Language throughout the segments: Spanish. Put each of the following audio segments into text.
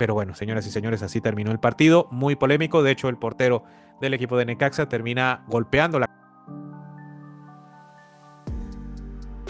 Pero bueno, señoras y señores, así terminó el partido, muy polémico. De hecho, el portero del equipo de Necaxa termina golpeando la...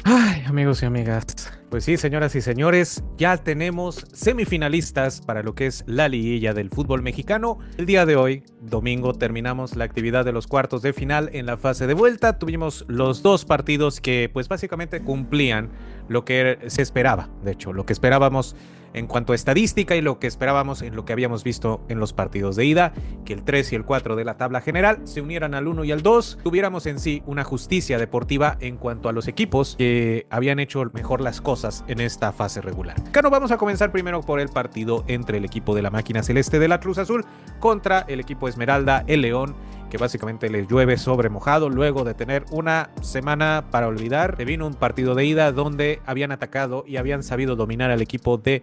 Ay, amigos y amigas. Pues sí, señoras y señores, ya tenemos semifinalistas para lo que es la liguilla del fútbol mexicano. El día de hoy, domingo, terminamos la actividad de los cuartos de final en la fase de vuelta. Tuvimos los dos partidos que pues básicamente cumplían lo que se esperaba. De hecho, lo que esperábamos en cuanto a estadística y lo que esperábamos en lo que habíamos visto en los partidos de ida, que el 3 y el 4 de la tabla general se unieran al 1 y al 2, tuviéramos en sí una justicia deportiva en cuanto a los equipos que habían hecho mejor las cosas en esta fase regular. Acá nos vamos a comenzar primero por el partido entre el equipo de la máquina celeste de la Cruz Azul contra el equipo Esmeralda, el León, que básicamente les llueve sobre mojado luego de tener una semana para olvidar. Se vino un partido de ida donde habían atacado y habían sabido dominar al equipo de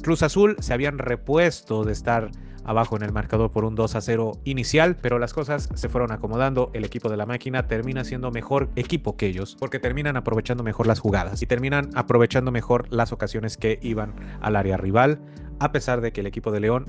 Cruz Azul, se habían repuesto de estar abajo en el marcador por un 2-0 inicial, pero las cosas se fueron acomodando. El equipo de la máquina termina siendo mejor equipo que ellos, porque terminan aprovechando mejor las jugadas y terminan aprovechando mejor las ocasiones que iban al área rival, a pesar de que el equipo de León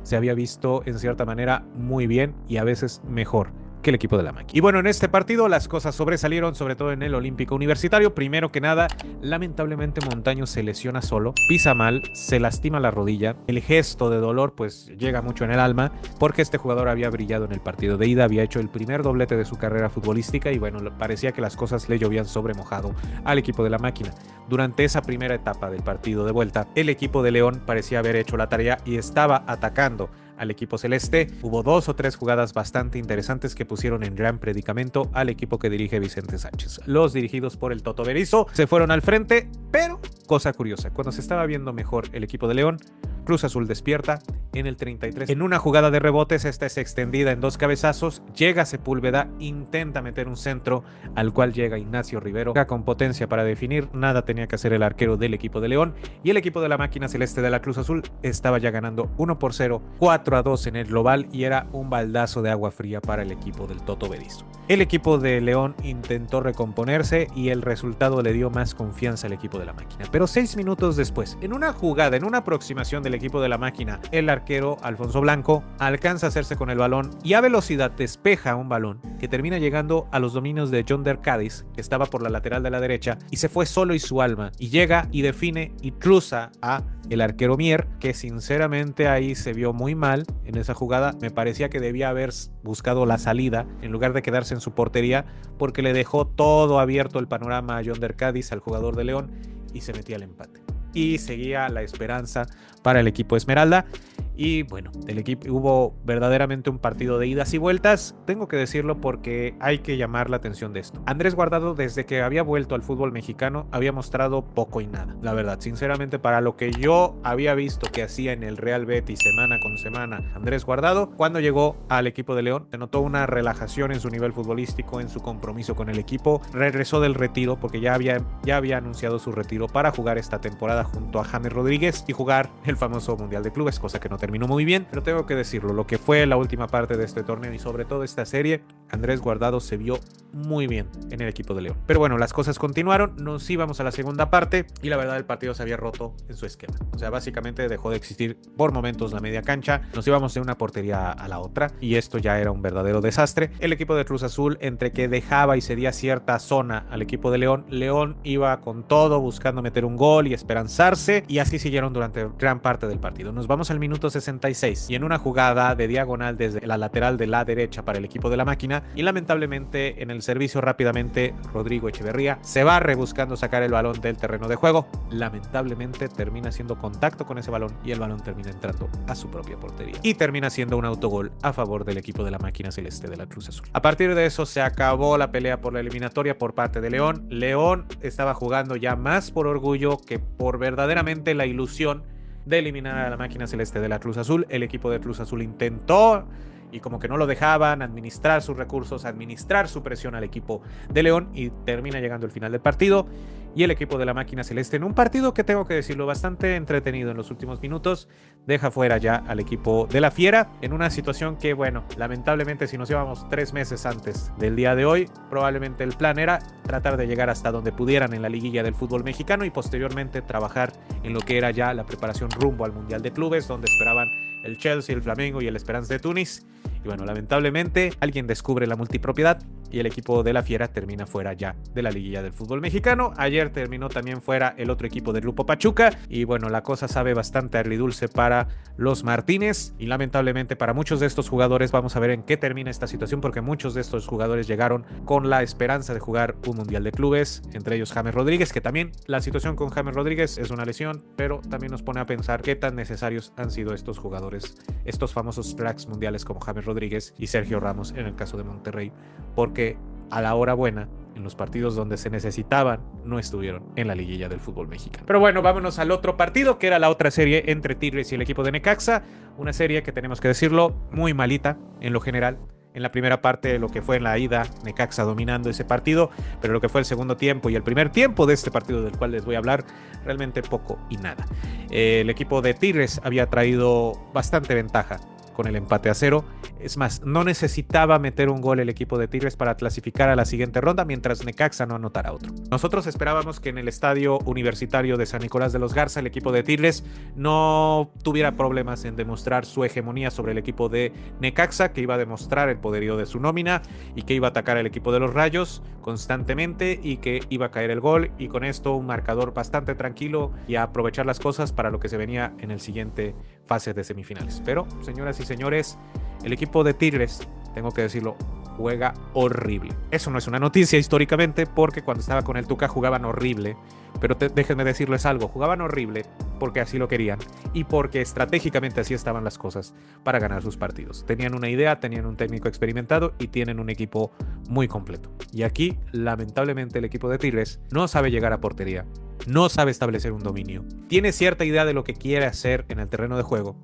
se había visto en cierta manera muy bien y a veces mejor que el equipo de la máquina. Y bueno, en este partido las cosas sobresalieron, sobre todo en el Olímpico Universitario. Primero que nada, lamentablemente Montaño se lesiona solo, pisa mal, se lastima la rodilla. El gesto de dolor pues llega mucho en el alma, porque este jugador había brillado en el partido de ida, había hecho el primer doblete de su carrera futbolística y bueno, parecía que las cosas le llovían sobre mojado al equipo de la máquina. Durante esa primera etapa del partido de vuelta, el equipo de León parecía haber hecho la tarea y estaba atacando al equipo celeste. Hubo 2 o 3 jugadas bastante interesantes que pusieron en gran predicamento al equipo que dirige Vicente Sánchez. Los dirigidos por el Toto Berizzo se fueron al frente, pero cosa curiosa, cuando se estaba viendo mejor el equipo de León, Cruz Azul despierta en el 33. En una jugada de rebotes, esta es extendida en 2 cabezazos, llega Sepúlveda, intenta meter un centro, al cual llega Ignacio Rivero con potencia para definir. Nada tenía que hacer el arquero del equipo de León, y el equipo de la máquina celeste de la Cruz Azul estaba ya ganando 1-0, 4-2 en el global, y era un baldazo de agua fría para el equipo del Toto Berizzo. El equipo de León intentó recomponerse y el resultado le dio más confianza al equipo de la máquina. Pero 6 minutos después, en una jugada, en una aproximación del equipo de la máquina, el arquero Alfonso Blanco alcanza a hacerse con el balón y a velocidad despeja un balón que termina llegando a los dominios de Yonder Cádiz, que estaba por la lateral de la derecha, y se fue solo y su alma, y llega y define y cruza a el arquero Mier, que sinceramente ahí se vio muy mal en esa jugada. Me parecía que debía haber buscado la salida en lugar de quedarse en su portería, porque le dejó todo abierto el panorama a Yonder Cádiz, al jugador de León, y se metía al empate. Y seguía la esperanza para el equipo Esmeralda. Y bueno, el equipo hubo verdaderamente un partido de idas y vueltas. Tengo que decirlo porque hay que llamar la atención de esto. Andrés Guardado, desde que había vuelto al fútbol mexicano, había mostrado poco y nada. La verdad, sinceramente, para lo que yo había visto que hacía en el Real Betis semana con semana Andrés Guardado, cuando llegó al equipo de León, se notó una relajación en su nivel futbolístico, en su compromiso con el equipo. Regresó del retiro porque ya había anunciado su retiro para jugar esta temporada junto a James Rodríguez y jugar el famoso Mundial de Clubes, cosa que no terminó muy bien, pero tengo que decirlo, lo que fue la última parte de este torneo y sobre todo esta serie, Andrés Guardado se vio muy bien en el equipo de León. Pero bueno, las cosas continuaron, nos íbamos a la segunda parte y la verdad el partido se había roto en su esquema. O sea, básicamente dejó de existir por momentos la media cancha, nos íbamos de una portería a la otra y esto ya era un verdadero desastre. El equipo de Cruz Azul, entre que dejaba y cedía cierta zona al equipo de León, León iba con todo buscando meter un gol y esperanzarse, y así siguieron durante gran parte del partido. Nos vamos al minuto 66 y en una jugada de diagonal desde la lateral de la derecha para el equipo de la máquina, y lamentablemente en el servicio rápidamente Rodrigo Echeverría se va rebuscando sacar el balón del terreno de juego. Lamentablemente termina haciendo contacto con ese balón y el balón termina entrando a su propia portería y termina siendo un autogol a favor del equipo de la máquina celeste de la Cruz Azul. A partir de eso se acabó la pelea por la eliminatoria por parte de León. León estaba jugando ya más por orgullo que por verdaderamente la ilusión de eliminar a la máquina celeste de la Cruz Azul. El equipo de Cruz Azul intentó, y como que no lo dejaban, administrar sus recursos, administrar su presión al equipo de León, y termina llegando el final del partido y el equipo de la máquina celeste en un partido que tengo que decirlo bastante entretenido en los últimos minutos. Deja fuera ya al equipo de la Fiera en una situación que, bueno, lamentablemente si nos íbamos 3 meses antes del día de hoy, probablemente el plan era tratar de llegar hasta donde pudieran en la liguilla del fútbol mexicano y posteriormente trabajar en lo que era ya la preparación rumbo al Mundial de Clubes, donde esperaban el Chelsea, el Flamengo y el Esperance de Túnez. Y bueno, lamentablemente alguien descubre la multipropiedad y el equipo de la Fiera termina fuera ya de la liguilla del fútbol mexicano. Ayer terminó también fuera el otro equipo del grupo Pachuca y bueno, la cosa sabe bastante agridulce para los Martínez y lamentablemente para muchos de estos jugadores. Vamos a ver en qué termina esta situación, porque muchos de estos jugadores llegaron con la esperanza de jugar un Mundial de Clubes, entre ellos James Rodríguez, que también la situación con James Rodríguez es una lesión, pero también nos pone a pensar qué tan necesarios han sido estos jugadores, estos famosos cracks mundiales como James Rodríguez y Sergio Ramos en el caso de Monterrey, porque a la hora buena, en los partidos donde se necesitaban, no estuvieron en la liguilla del fútbol mexicano. Pero bueno, vámonos al otro partido, que era la otra serie entre Tigres y el equipo de Necaxa. Una serie que tenemos que decirlo, muy malita en lo general. En la primera parte, lo que fue en la ida, Necaxa dominando ese partido, pero lo que fue el segundo tiempo y el primer tiempo de este partido del cual les voy a hablar, realmente poco y nada. El equipo de Tigres había traído bastante ventaja con el empate a 0. Es más, no necesitaba meter un gol el equipo de Tigres para clasificar a la siguiente ronda, mientras Necaxa no anotara otro. Nosotros esperábamos que en el estadio universitario de San Nicolás de los Garza el equipo de Tigres no tuviera problemas en demostrar su hegemonía sobre el equipo de Necaxa, que iba a demostrar el poderío de su nómina y que iba a atacar al equipo de los Rayos constantemente y que iba a caer el gol, y con esto un marcador bastante tranquilo y a aprovechar las cosas para lo que se venía en el siguiente fase de semifinales. Pero, señoras y señores, el equipo de Tigres, tengo que decirlo, juega horrible. Eso no es una noticia históricamente, porque cuando estaba con el Tuca jugaban horrible, pero déjenme decirles algo, jugaban horrible porque así lo querían y porque estratégicamente así estaban las cosas para ganar sus partidos. Tenían una idea, tenían un técnico experimentado y tienen un equipo muy completo. Y aquí, lamentablemente, el equipo de Tigres no sabe llegar a portería, no sabe establecer un dominio, tiene cierta idea de lo que quiere hacer en el terreno de juego,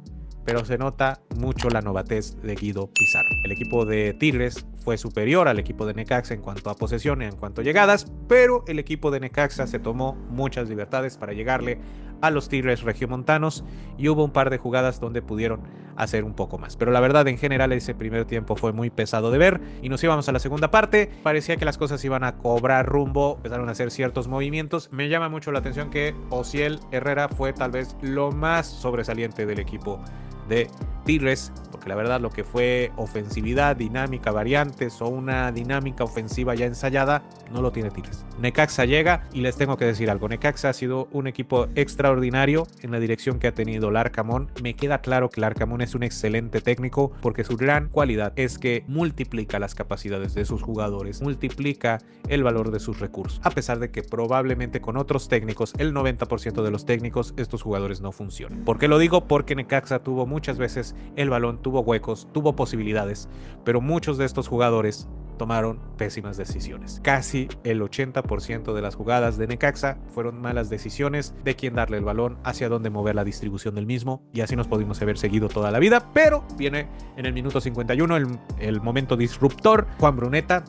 pero se nota mucho la novatez de Guido Pizarro. El equipo de Tigres fue superior al equipo de Necaxa en cuanto a posesión y en cuanto a llegadas, pero el equipo de Necaxa se tomó muchas libertades para llegarle a los Tigres regiomontanos y hubo un par de jugadas donde pudieron hacer un poco más. Pero la verdad, en general, ese primer tiempo fue muy pesado de ver y nos íbamos a la segunda parte. Parecía que las cosas iban a cobrar rumbo, empezaron a hacer ciertos movimientos. Me llama mucho la atención que Osiel Herrera fue tal vez lo más sobresaliente del equipo de Tigres, porque la verdad lo que fue ofensividad, dinámica, variantes o una dinámica ofensiva ya ensayada, no lo tiene Tigres. Necaxa llega y les tengo que decir algo. Necaxa ha sido un equipo extraordinario en la dirección que ha tenido Larcamón. Me queda claro que Larcamón es un excelente técnico porque su gran cualidad es que multiplica las capacidades de sus jugadores, multiplica el valor de sus recursos, a pesar de que probablemente con otros técnicos, el 90% de los técnicos, estos jugadores no funcionan. ¿Por qué lo digo? Porque Necaxa tuvo muchas veces el balón, tuvo huecos, tuvo posibilidades, pero muchos de estos jugadores tomaron pésimas decisiones. Casi el 80% de las jugadas de Necaxa fueron malas decisiones de quién darle el balón, hacia dónde mover la distribución del mismo, y así nos pudimos haber seguido toda la vida. Pero viene en el minuto 51 el momento disruptor. Juan Bruneta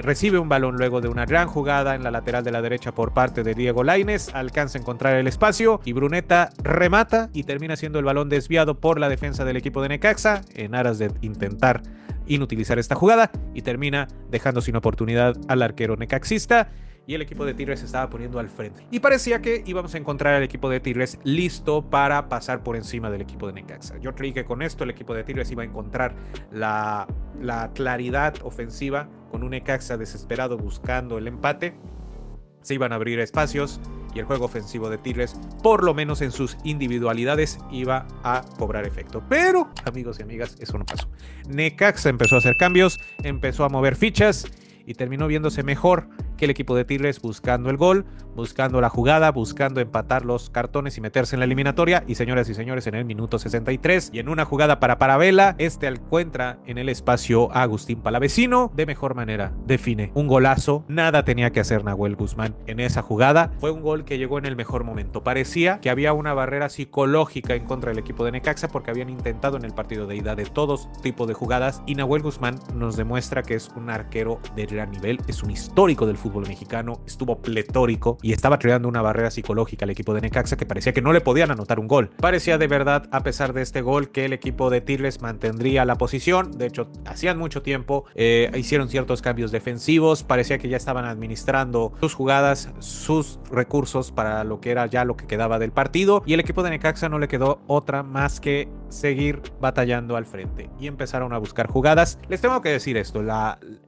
recibe un balón luego de una gran jugada en la lateral de la derecha por parte de Diego Lainez, alcanza a encontrar el espacio y Bruneta remata y termina siendo el balón desviado por la defensa del equipo de Necaxa en aras de intentar inutilizar esta jugada, y termina dejando sin oportunidad al arquero necaxista, y el equipo de Tigres se estaba poniendo al frente. Y parecía que íbamos a encontrar al equipo de Tigres listo para pasar por encima del equipo de Necaxa. Yo creí que con esto el equipo de Tigres iba a encontrar la claridad ofensiva con un Necaxa desesperado buscando el empate. Se iban a abrir espacios y el juego ofensivo de Tigres, por lo menos en sus individualidades, iba a cobrar efecto. Pero, amigos y amigas, eso no pasó. Necaxa empezó a hacer cambios, empezó a mover fichas y terminó viéndose mejor que el equipo de Tigres, buscando el gol, buscando la jugada, buscando empatar los cartones y meterse en la eliminatoria. Y señoras y señores, en el minuto 63 y en una jugada para Paravela, encuentra en el espacio a Agustín Palavecino, de mejor manera define un golazo. Nada tenía que hacer Nahuel Guzmán en esa jugada. Fue un gol que llegó en el mejor momento. Parecía que había una barrera psicológica en contra del equipo de Necaxa porque habían intentado en el partido de ida de todos tipos de jugadas, y Nahuel Guzmán nos demuestra que es un arquero de gran nivel, es un histórico del fútbol fútbol mexicano estuvo pletórico y estaba creando una barrera psicológica al equipo de Necaxa que parecía que no le podían anotar un gol. Parecía de verdad, a pesar de este gol, que el equipo de Tigres mantendría la posición. De hecho, hacían mucho tiempo, hicieron ciertos cambios defensivos, parecía que ya estaban administrando sus jugadas, sus recursos para lo que era ya lo que quedaba del partido, y el equipo de Necaxa no le quedó otra más que seguir batallando al frente y empezaron a buscar jugadas. Les tengo que decir esto,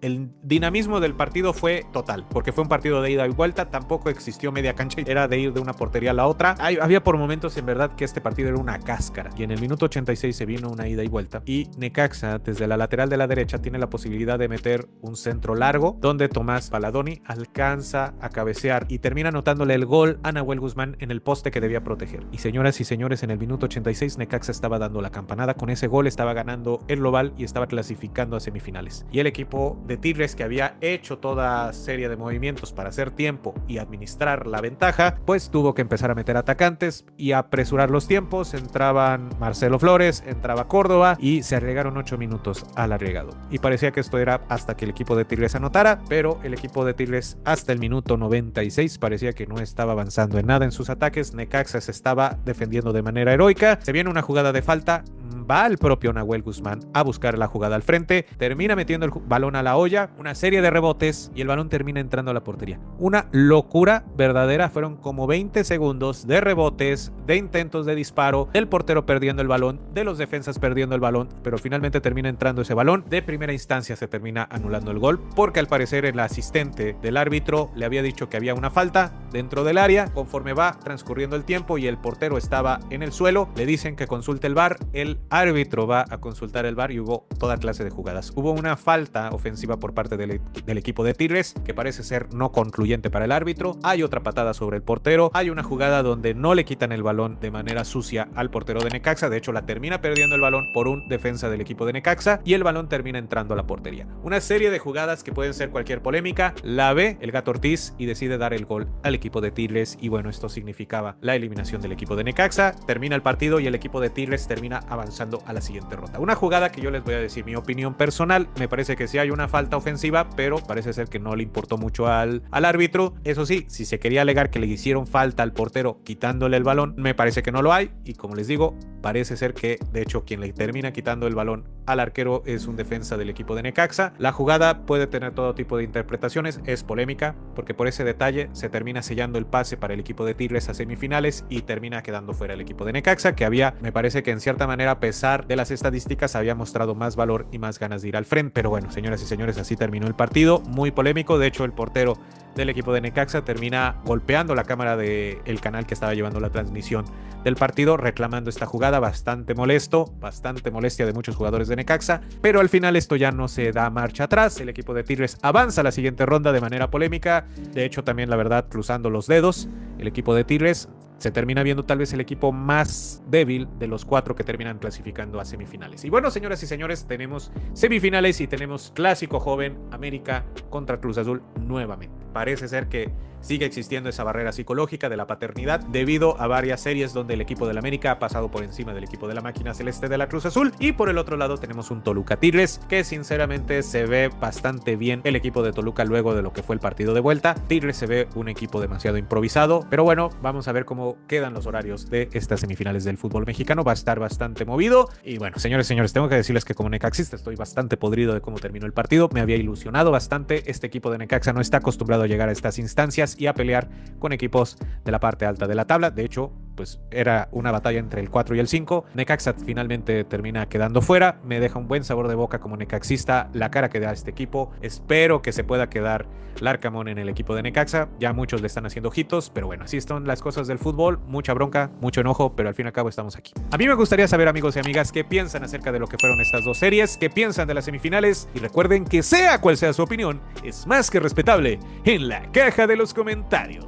el dinamismo del partido fue total, porque fue un partido de ida y vuelta, tampoco existió media cancha, era de ir de una portería a la otra. Había por momentos en verdad que este partido era una cáscara, y en el minuto 86 se vino una ida y vuelta, y Necaxa desde la lateral de la derecha tiene la posibilidad de meter un centro largo, donde Tomás Paladoni alcanza a cabecear y termina anotándole el gol a Nahuel Guzmán en el poste que debía proteger. Y señoras y señores, en el minuto 86 Necaxa estaba dando la campanada. Con ese gol estaba ganando el global y estaba clasificando a semifinales. Y el equipo de Tigres, que había hecho toda serie de movimientos para hacer tiempo y administrar la ventaja, pues tuvo que empezar a meter atacantes y apresurar los tiempos. Entraban Marcelo Flores, entraba Córdoba y se agregaron 8 minutos al agregado. Y parecía que esto era hasta que el equipo de Tigres anotara, pero el equipo de Tigres hasta el minuto 96 parecía que no estaba avanzando en nada en sus ataques. Necaxa se estaba defendiendo de manera heroica. Se viene una jugada de falta, va el propio Nahuel Guzmán a buscar la jugada al frente, termina metiendo el balón a la olla, una serie de rebotes y el balón termina entrando a la portería. Una locura verdadera, fueron como 20 segundos de rebotes, de intentos de disparo, del portero perdiendo el balón, de los defensas perdiendo el balón, pero finalmente termina entrando ese balón. De primera instancia se termina anulando el gol, porque al parecer el asistente del árbitro le había dicho que había una falta dentro del área. Conforme va transcurriendo el tiempo y el portero estaba en el suelo, le dicen que consulte el VAR, el árbitro va a consultar el VAR y hubo toda clase de jugadas. Hubo una falta ofensiva por parte del equipo de Tigres que parece ser no concluyente para el árbitro. Hay otra patada sobre el portero. Hay una jugada donde no le quitan el balón de manera sucia al portero de Necaxa. De hecho, la termina perdiendo el balón por un defensa del equipo de Necaxa y el balón termina entrando a la portería. Una serie de jugadas que pueden ser cualquier polémica. La ve el Gato Ortiz y decide dar el gol al equipo de Tigres, y bueno, esto significaba la eliminación del equipo de Necaxa. Termina el partido y el equipo de Tigres termina avanzando a la siguiente ronda. Una jugada que yo les voy a decir mi opinión personal. Me parece que sí hay una falta ofensiva, pero parece ser que no le importó mucho al árbitro. Eso sí, si se quería alegar que le hicieron falta al portero quitándole el balón, me parece que no lo hay. Y como les digo, parece ser que de hecho quien le termina quitando el balón al arquero es un defensa del equipo de Necaxa. La jugada puede tener todo tipo de interpretaciones, es polémica porque por ese detalle se termina sellando el pase para el equipo de Tigres a semifinales y termina quedando fuera el equipo de Necaxa, que había, me parece que en cierta manera, a pesar de las estadísticas, había mostrado más valor y más ganas de ir al frente. Pero bueno, señoras y señores, así terminó el partido, muy polémico. De hecho, el portero del equipo de Necaxa termina golpeando la cámara del canal que estaba llevando la transmisión del partido, reclamando esta jugada. Bastante molesto, bastante molestia de muchos jugadores de Necaxa, pero al final esto ya no se da marcha atrás. El equipo de Tigres avanza a la siguiente ronda de manera polémica. De hecho, también la verdad, cruzando los dedos, el equipo de Tigres se termina viendo tal vez el equipo más débil de los 4 que terminan clasificando a semifinales. Y bueno, señoras y señores, tenemos semifinales y tenemos clásico joven, América contra Cruz Azul nuevamente. Parece ser que sigue existiendo esa barrera psicológica de la paternidad debido a varias series donde el equipo del América ha pasado por encima del equipo de la máquina celeste de la Cruz Azul, y por el otro lado tenemos un Toluca Tigres que sinceramente se ve bastante bien el equipo de Toluca luego de lo que fue el partido de vuelta. Tigres se ve un equipo demasiado improvisado, pero bueno, vamos a ver cómo quedan los horarios de estas semifinales del fútbol mexicano. Va a estar bastante movido y bueno, señores, tengo que decirles que como necaxista estoy bastante podrido de cómo terminó el partido. Me había ilusionado bastante. Este equipo de Necaxa no está acostumbrado a llegar a estas instancias y a pelear con equipos de la parte alta de la tabla. De hecho, pues era una batalla entre el 4 y el 5. Necaxa finalmente termina quedando fuera. Me deja un buen sabor de boca como necaxista la cara que da este equipo. Espero que se pueda quedar Larcamón en el equipo de Necaxa. Ya muchos le están haciendo ojitos, pero bueno, así están las cosas del fútbol. Mucha bronca, mucho enojo, pero al fin y al cabo estamos aquí. A mí me gustaría saber, amigos y amigas, qué piensan acerca de lo que fueron estas dos series, qué piensan de las semifinales, y recuerden que sea cual sea su opinión, es más que respetable en la caja de los comentarios.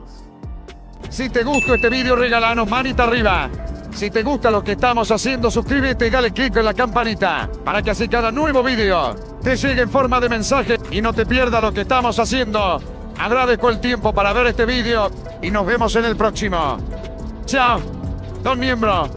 Si te gustó este vídeo, regálanos manita arriba. Si te gusta lo que estamos haciendo, suscríbete y dale click en la campanita para que así cada nuevo vídeo te llegue en forma de mensaje y no te pierdas lo que estamos haciendo. Agradezco el tiempo para ver este vídeo y nos vemos en el próximo. Chao, don Miembro.